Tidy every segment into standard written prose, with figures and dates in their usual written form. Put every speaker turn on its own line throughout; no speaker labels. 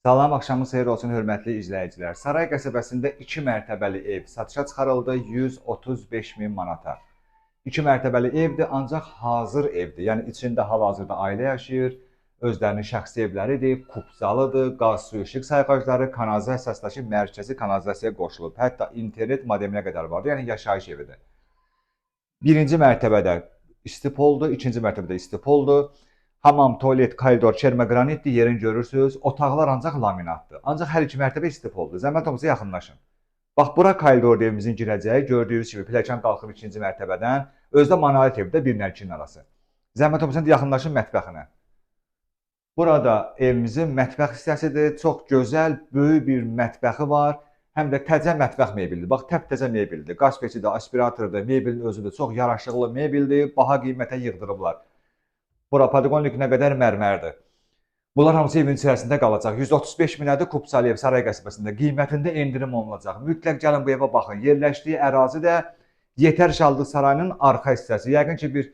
Salam, axşamınız xeyir olsun, hörmətli izləyicilər. Saray qəsəbəsində 2 mərtəbəli ev satışa çıxarıldı 135 min manata. 2 mərtəbəli evdir, ancaq hazır evdir. Yəni içində hal-hazırda ailə yaşayır, özlərinin şəxsi evləridir, kubzalıdır, qaz, su, işıq sayğacları, kanalizasiyasındakı mərkəzi kanalizasiyaya qoşulub. Hətta internet modeminə qədər vardır, yəni yaşayış evidir. Birinci mərtəbədə isti poldur, ikinci mərtəbədə isti poldur. Hamam, tualet, koridor, çermoqranitdir, yerini görürsünüz. Otaqlar ancaq laminatdır. Ancaq hər iki mərtəbə isti poldur. Zəhmət olmasa yaxınlaşın. Bax, bura koridor evimizin girəcəyi. Gördüyünüz kimi pilləkən qalxır ikinci mərtəbədən. Özdə monolit evdə 1-lə 2-nin arası. Zəhmət olmasa yaxınlaşın mətbəxinə. Burada evimizin mətbəx hissəsidir. Çox gözəl, böyük bir mətbəxi var. Həm də təzə mətbəx mebelidir. Bax, təp-təzə mebeldir. Qaz peçidir, aspiratordur, mebelin özüdür. Çox yaraşıqlı mebeldir. Baha qiymətə yığdırıblar. Bura podqonluq nə qədər mərmərdir. Bunlar hamısı evin içərisində qalacaq. 135 minədir Kupçali ev Saray qəsəbəsində. Qiymətində endirim olunacaq. Mütləq gəlin bu evə baxın. Yerləşdiyi ərazi də Yetər Şadlıq Sarayının arxa hissəsi. Yəqin ki, bir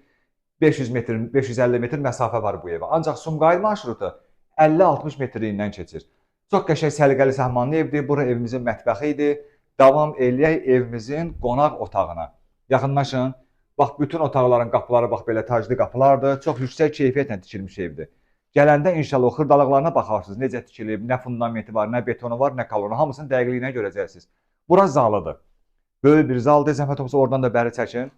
500 metr, 550 metr məsafə var bu evə. Ancaq Sumqayıt marşrutu 50-60 metrindən keçir. Çox qəşəng səliqəli səhmanlı evdir. Bura evimizin mətbəxi idi. Davam eləyək evimizin qonaq otağına. Yaxınlaşın. Bax, bütün otaqların qapıları bax belə taclı qapılardır. Çox yüksək keyfiyyətlə tikilmiş evdir. Gələndə inşallah o xırdalıqlarına baxarsınız. Necə tikilib, nə fundamenti var, nə betonu var, nə kalonu. Hamısını dəqiqliyinə görəcəksiniz. Bura zalıdır. Böyük bir zaldır. Zəhmət olmasa oradan da bəri çəkin.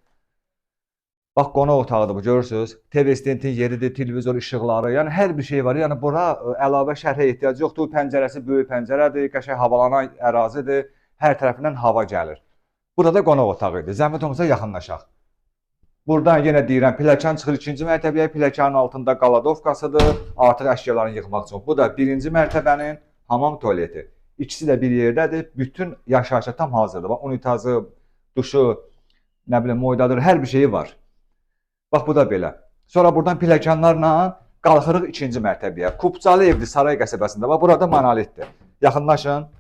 Bax, qonaq otağıdır bu, görürsünüz. TV stentin yeridir, televizor işıqları. Yəni hər bir şey var. Yəni bura əlavə şərhə ehtiyac yoxdur. Pəncərəsi böyük pəncərədir, qəşəng havalanan ərazidir. Hər tərəfindən hava gəlir. Burada qonaq otağı idi. Zəhmət olmasa yaxınlaşaq. Buradan yenə deyirəm, pilləkən çıxır ikinci mərtəbəyə, pilləkənin altında qaladovkasıdır, artıq əşyalarını yığmaq üçün. Bu da birinci mərtəbənin hamam tualeti. İkisi də bir yerdədir, bütün yaşayışa tam hazırdır. Bax, unitazı, duşu, nə bilim, moydadır, hər bir şeyi var. Bax, bu da belə. Sonra buradan pilləkənlərlə qalxırıq ikinci mərtəbəyə. Kupçalı evdir Saray qəsəbəsində. Bax, burada monolitdir. Yaxınlaşın.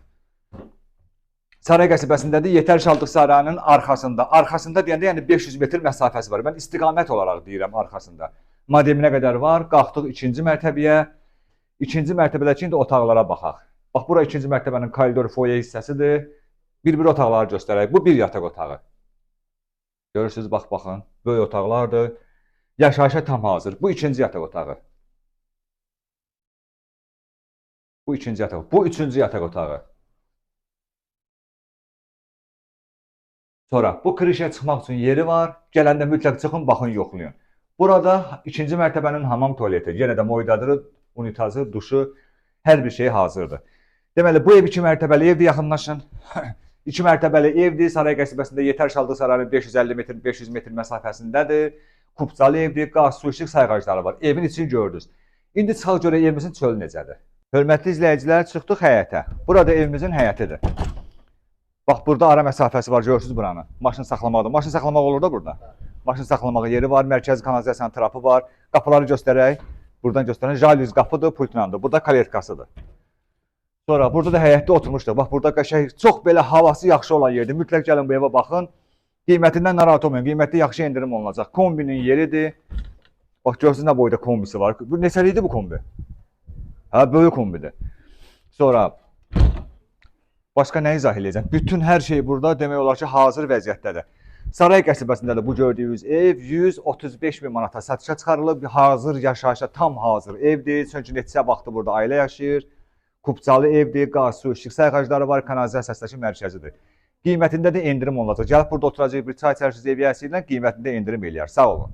Saray qəsəbəsindədir, Yetər Şadlıq Sarayının arxasında. Arxasında deyəndə, yəni 500 metr məsafəsi var. Mən istiqamət olaraq deyirəm arxasında. Modeminə qədər var, qalxdıq ikinci mərtəbəyə. İkinci mərtəbədəki indi otaqlara baxaq. Bax, bura ikinci mərtəbənin koridor foyer hissəsidir. Bir-bir otaqları göstərək. Bu bir yataq otağı. Görürsünüz, bax, baxın. Böyük otaqlardır. Yaşayışa tam hazır. Bu ikinci yataq otağı. Bu ikinci yataq. Bu üçüncü yataq otağı. Sonra bu krişə çıxmaq üçün yeri var. Gələndə mütləq çıxın, baxın, yoxlayın. Burada ikinci mərtəbənin hamam tualeti. Yenə də moydadır, unitazı, duşu, hər bir şey hazırdır. Deməli, bu ev 2 mərtəbəli evdir, yaxınlaşın. 2 mərtəbəli evdir, Saray qəsəbəsində Yetər Şadlıq Sarayının 550 metr, 500 metr məsafəsindədir. Kupçalı evdir, qaz, su, işıq sayğacları var. Evin içini gördünüz. İndi çıxaq görə evimizin çölü necədir. Hörmətli izləyicilər, çıxdıq həyətə. Burada evimizin həyətidir. Bax, burada ara məsafəsi var, görürsünüz buranı. Maşın saxlamaqdır. Maşın saxlamaq olur da burada. Maşın saxlamağa yeri var, mərkəzi kanalizasiyanın trapı var. Qapıları göstərək. Buradan göstərək. Jalüz qapıdır, pultlandır. Burada kaletkasıdır. Sonra burada da həyətdə oturmuşduq. Bax, burada qəşəng, çox belə havası yaxşı olan yerdir. Mütləq gəlin bu evə baxın. Qiymətindən narahat olmayın. Qiymətdə yaxşı endirim olunacaq. Kombinin yeridir. Bax, görürsünüz nə boyda kombisi var. Bu neçəlikdir bu kombi? Hə, böyük kombidir. Sonra başqa nə izah edəcəm? Bütün hər şey burada demək olar ki, hazır vəziyyətdədir. Saray qəsəbəsində də bu gördüyünüz ev 135 min manata satışa çıxarılıb. Hazır yaşayışa tam hazır evdir. Çünki neçə vaxtı burada ailə yaşayır. Kupçalı evdir, qaz, su, işıq sayğacları var, kanalizasiyasındakı mərkəzidir. Qiymətində də endirim olunacaq. Gəlib burada oturacaq bir çay içərsiniz ev yəsi ilə qiymətində endirim eləyər. Sağ olun.